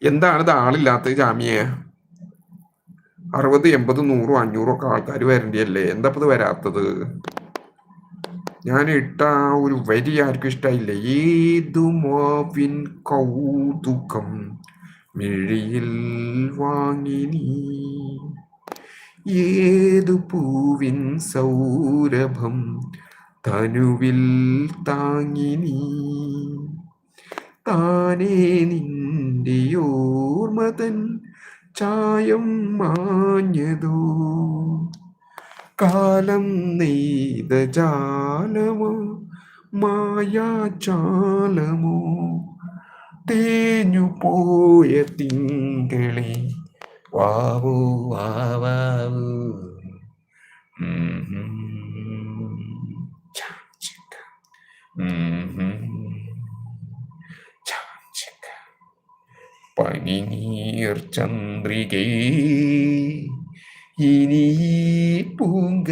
എന്താണിത് ആളില്ലാത്തത് ജാമ്യേ? 60, 80, 100, 500 ഒക്കെ ആൾക്കാർ വരേണ്ടിയല്ലേ? എന്താ ഇത് വരാത്തത്? ഞാൻ ഇട്ട ആ ഒരു വരി ആർക്കും ഇഷ്ടായില്ല. ഏതു മാവിൻ കൗതുകം മിഴിയിൽ വാങ്ങി നീ, ഏതു പൂവിൻ സൗരഭം തനുവിൽ താങ്ങി നീ, താനേ നിന്റെ ഓർമ്മതൻ ചായം മാഞ്ഞതോ, കാലം നെയ്ത ജാലമോ മായാജാലമോ, തേഞ്ഞു പോയ തിങ്കളെ വാവോ വാവാവൂ. പനിനീർ ചന്ദ്രികേ ഇനി പൂങ്ക